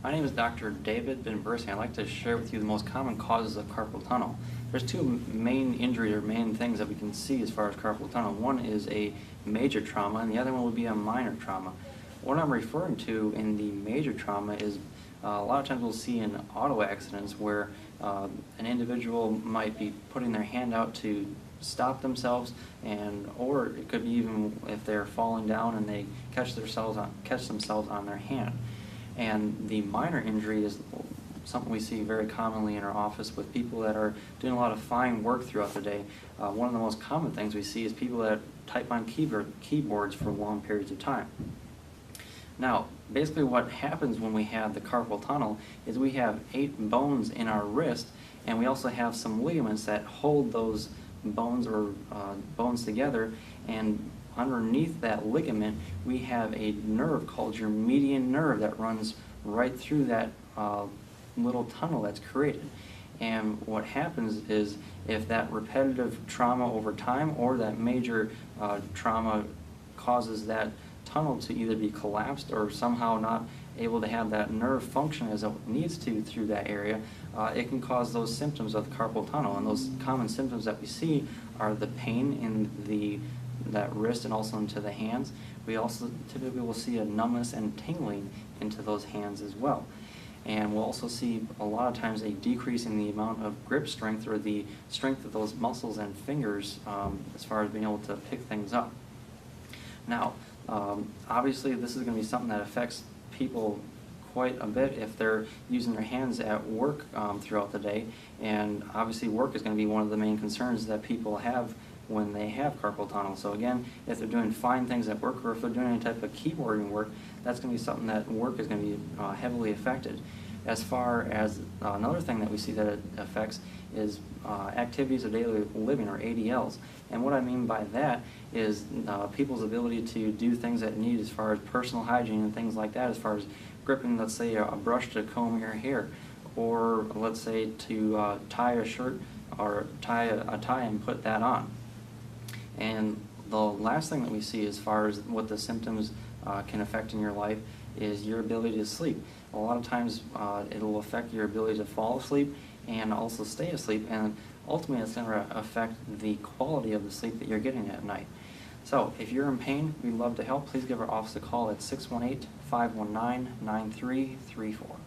My name is Dr. David Benversing. I'd like to share with you the most common causes of carpal tunnel. There's two main injuries or main things that we can see as far as carpal tunnel. One is a major trauma and the other one would be a minor trauma. What I'm referring to in the major trauma is a lot of times we'll see in auto accidents where an individual might be putting their hand out to stop themselves, or it could be even if they're falling down and they catch themselves on their hand. And the minor injury is something we see very commonly in our office with people that are doing a lot of fine work throughout the day. One of the most common things we see is people that type on keyboards for long periods of time. Now, basically what happens when we have the carpal tunnel is we have 8 bones in our wrist, and we also have some ligaments that hold those bones together, and underneath that ligament we have a nerve called your median nerve that runs right through that little tunnel that's created. And what happens is if that repetitive trauma over time or that major trauma causes that tunnel to either be collapsed or somehow not able to have that nerve function as it needs to through that area, it can cause those symptoms of the carpal tunnel. And those common symptoms that we see are the pain in that wrist and also into the hands. We also typically will see a numbness and tingling into those hands as well. And we'll also see a lot of times a decrease in the amount of grip strength or the strength of those muscles and fingers as far as being able to pick things up. Now, obviously this is going to be something that affects people quite a bit if they're using their hands at work throughout the day, and obviously work is going to be one of the main concerns that people have when they have carpal tunnel. So again, if they're doing fine things at work or if they're doing any type of keyboarding work, that's going to be something that work is going to be heavily affected. As far as another thing that we see that it affects is activities of daily living, or ADLs. And what I mean by that is people's ability to do things that need as far as personal hygiene and things like that, as far as gripping, let's say, a brush to comb your hair, or let's say to tie a shirt or tie a tie and put that on. And the last thing that we see as far as what the symptoms can affect in your life is your ability to sleep. A lot of times it will affect your ability to fall asleep and also stay asleep, and ultimately it's going to affect the quality of the sleep that you're getting at night. So if you're in pain, we'd love to help. Please give our office a call at 618-519-9334.